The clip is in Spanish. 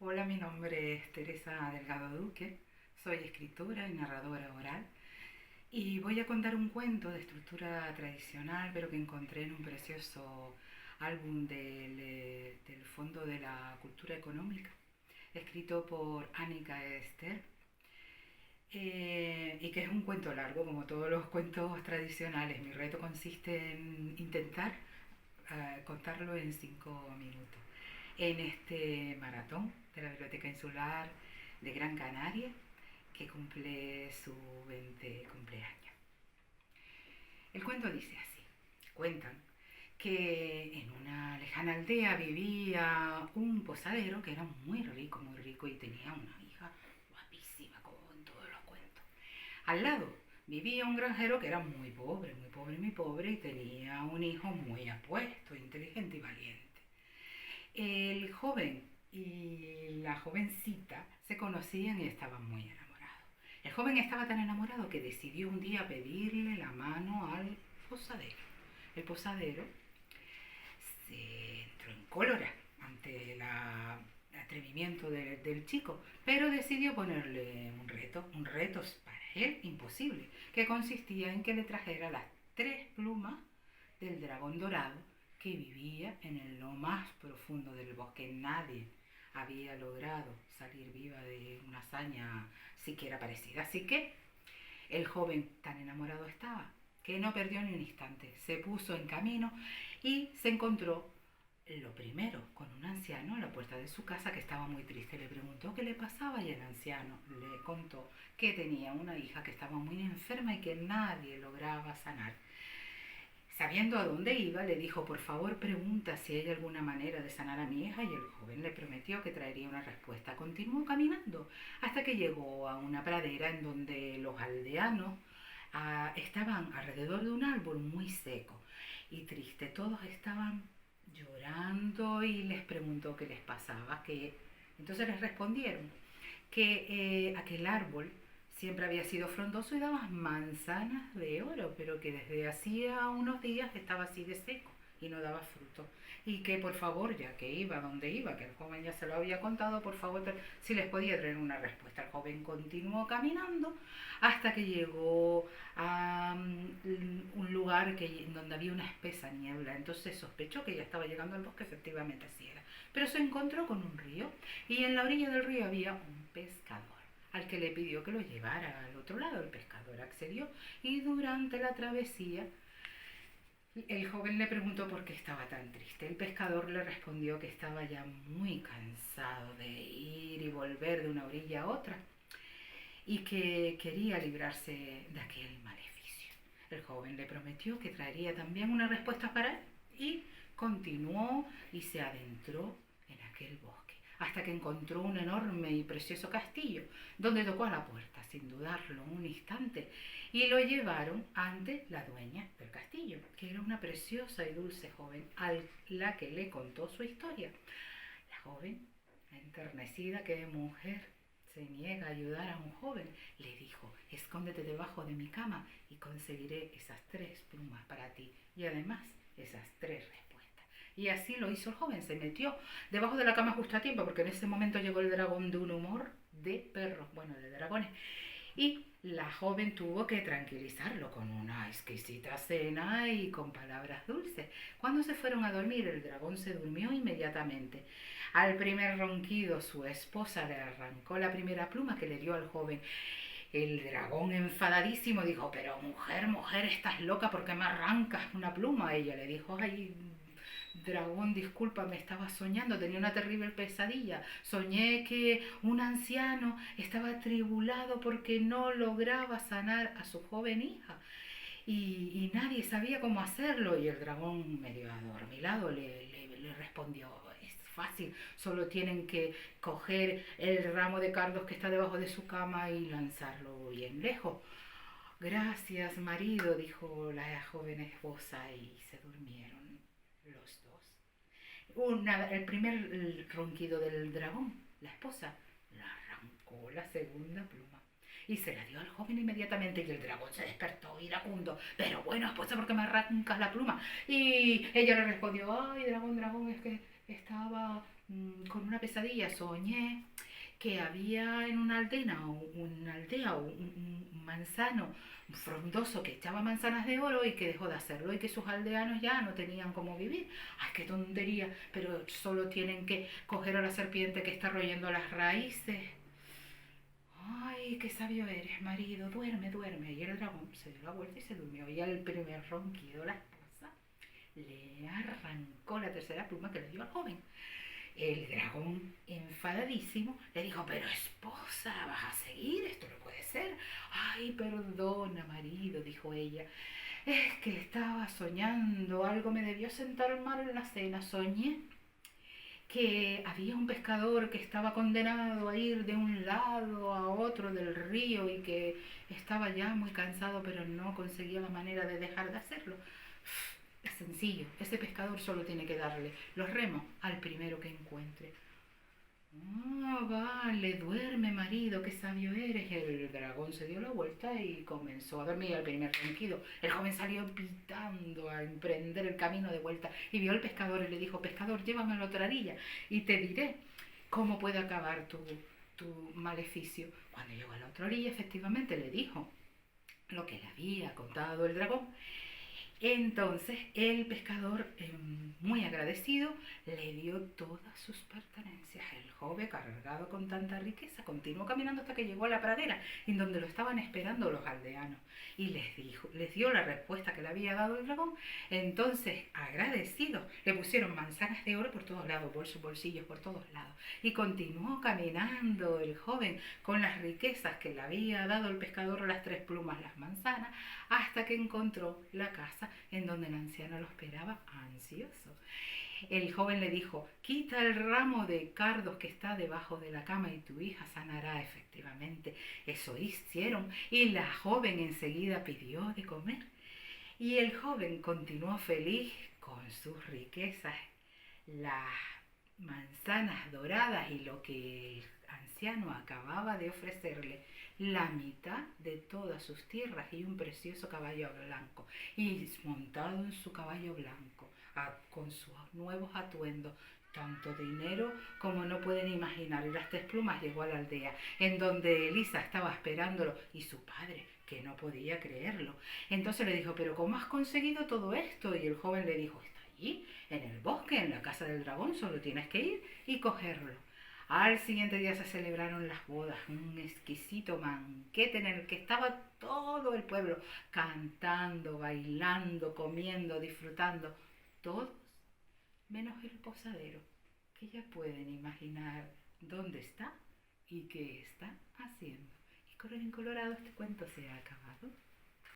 Hola, mi nombre es Teresa Delgado Duque, soy escritora y narradora oral y voy a contar un cuento de estructura tradicional pero que encontré en un precioso álbum del Fondo de la Cultura Económica, escrito por Annika Esther, y que es un cuento largo como todos los cuentos tradicionales. Mi reto consiste en intentar contarlo en 5 minutos. En este maratón de la Biblioteca Insular de Gran Canaria, que cumple su 20 cumpleaños. El cuento dice así. Cuentan que en una lejana aldea vivía un posadero que era muy rico y tenía una hija guapísima, como en todos los cuentos. Al lado vivía un granjero que era muy pobre y tenía un hijo muy apuesto, inteligente y valiente. El joven y la jovencita se conocían y estaban muy enamorados. El joven estaba tan enamorado que decidió un día pedirle la mano al posadero. El posadero se entró en cólera ante el atrevimiento del chico, pero decidió ponerle un reto para él imposible, que consistía en que le trajera las 3 plumas del dragón dorado que vivía en lo más profundo del bosque. Nadie había logrado salir viva de una hazaña siquiera parecida. Así que el joven tan enamorado estaba que no perdió ni un instante. Se puso en camino y se encontró lo primero con un anciano a la puerta de su casa que estaba muy triste. Le preguntó qué le pasaba y el anciano le contó que tenía una hija que estaba muy enferma y que nadie lograba sanar. Sabiendo a dónde iba, le dijo: por favor, pregunta si hay alguna manera de sanar a mi hija, y el joven le prometió que traería una respuesta. Continuó caminando hasta que llegó a una pradera en donde los aldeanos estaban alrededor de un árbol muy seco y triste. Todos estaban llorando y les preguntó qué les pasaba. Entonces les respondieron que aquel árbol siempre había sido frondoso y daba manzanas de oro, pero que desde hacía unos días estaba así de seco y no daba fruto. Y que por favor, ya que iba donde iba, que el joven ya se lo había contado, por favor, si les podía traer una respuesta. El joven continuó caminando hasta que llegó a un lugar donde había una espesa niebla. Entonces sospechó que ya estaba llegando al bosque, efectivamente así era. Pero se encontró con un río y en la orilla del río había un pescador al que le pidió que lo llevara al otro lado. El pescador accedió y durante la travesía el joven le preguntó por qué estaba tan triste. El pescador le respondió que estaba ya muy cansado de ir y volver de una orilla a otra y que quería librarse de aquel maleficio. El joven le prometió que traería también una respuesta para él y continuó y se adentró en aquel bosque hasta que encontró un enorme y precioso castillo, donde tocó a la puerta sin dudarlo un instante y lo llevaron ante la dueña del castillo, que era una preciosa y dulce joven a la que le contó su historia. La joven, enternecida, que mujer se niega a ayudar a un joven, le dijo: escóndete debajo de mi cama y conseguiré esas 3 plumas para ti y además esas 3 respuestas. Y así lo hizo el joven. Se metió debajo de la cama justo a tiempo, porque en ese momento llegó el dragón de un humor de perros, bueno, de dragones, y la joven tuvo que tranquilizarlo con una exquisita cena y con palabras dulces. Cuando se fueron a dormir, el dragón se durmió inmediatamente. Al primer ronquido, su esposa le arrancó la primera pluma que le dio al joven. El dragón, enfadadísimo, dijo: pero mujer, mujer, estás loca, ¿por qué me arrancas una pluma? Ella le dijo: ay, dragón, disculpa, me estaba soñando, tenía una terrible pesadilla. Soñé que un anciano estaba atribulado porque no lograba sanar a su joven hija y nadie sabía cómo hacerlo. Y el dragón, medio adormilado, le respondió: es fácil, solo tienen que coger el ramo de cardos que está debajo de su cama y lanzarlo bien lejos. Gracias, marido, dijo la joven esposa, y se durmieron los dos. El primer ronquido del dragón, la esposa le arrancó la segunda pluma y se la dio al joven inmediatamente, y el dragón se despertó iracundo. Pero bueno, esposa, ¿por qué me arrancas la pluma? Y ella le respondió: ay, dragón, dragón, es que estaba con una pesadilla, soñé que había en una aldea un manzano frondoso que echaba manzanas de oro y que dejó de hacerlo y que sus aldeanos ya no tenían cómo vivir. ¡Ay, qué tontería! Pero solo tienen que coger a la serpiente que está royendo las raíces. ¡Ay, qué sabio eres, marido! Duerme, duerme. Y el dragón se dio la vuelta y se durmió. Y al primer ronquido la esposa le arrancó la tercera pluma que le dio al joven. El dragón, enfadadísimo, le dijo, pero esposa, ¿vas a seguir? Esto no puede ser. Ay, perdona, marido, dijo ella. Es que estaba soñando, algo me debió sentar mal en la cena. Soñé que había un pescador que estaba condenado a ir de un lado a otro del río y que estaba ya muy cansado, pero no conseguía la manera de dejar de hacerlo. Es sencillo, ese pescador solo tiene que darle los remos al primero que encuentre. Ah, vale, duerme, marido, qué sabio eres. El dragón se dio la vuelta y comenzó a dormir al primer ronquido. El joven salió pitando a emprender el camino de vuelta y vio al pescador y le dijo, pescador, llévame a la otra orilla y te diré cómo puede acabar tu maleficio. Cuando llegó a la otra orilla, efectivamente le dijo lo que le había contado el dragón. Entonces el pescador, muy agradecido, le dio todas sus pertenencias. El joven, cargado con tanta riqueza, continuó caminando hasta que llegó a la pradera, en donde lo estaban esperando los aldeanos. Y les dio la respuesta que le había dado el dragón. Entonces, agradecidos, le pusieron manzanas de oro por todos lados, bolsillos por todos lados. Y continuó caminando el joven con las riquezas que le había dado el pescador, las tres plumas, las manzanas, hasta que encontró la casa en donde el anciano lo esperaba ansioso. El joven le dijo, quita el ramo de cardos que está debajo de la cama y tu hija sanará. Efectivamente, eso hicieron y la joven enseguida pidió de comer. Y el joven continuó feliz con sus riquezas, las manzanas doradas y lo que el anciano acababa de ofrecerle, la mitad de todas sus tierras y un precioso caballo blanco, y montado en su caballo blanco, con sus nuevos atuendos, tanto dinero como no pueden imaginar. Y las tres plumas llegó a la aldea, en donde Elisa estaba esperándolo, y su padre, que no podía creerlo. Entonces le dijo, pero ¿cómo has conseguido todo esto? Y el joven le dijo, está allí, en el bosque, en la casa del dragón, solo tienes que ir y cogerlo. Al siguiente día se celebraron las bodas, un exquisito banquete en el que estaba todo el pueblo cantando, bailando, comiendo, disfrutando, todos menos el posadero, que ya pueden imaginar dónde está y qué está haciendo. Y colorín colorado, este cuento se ha acabado.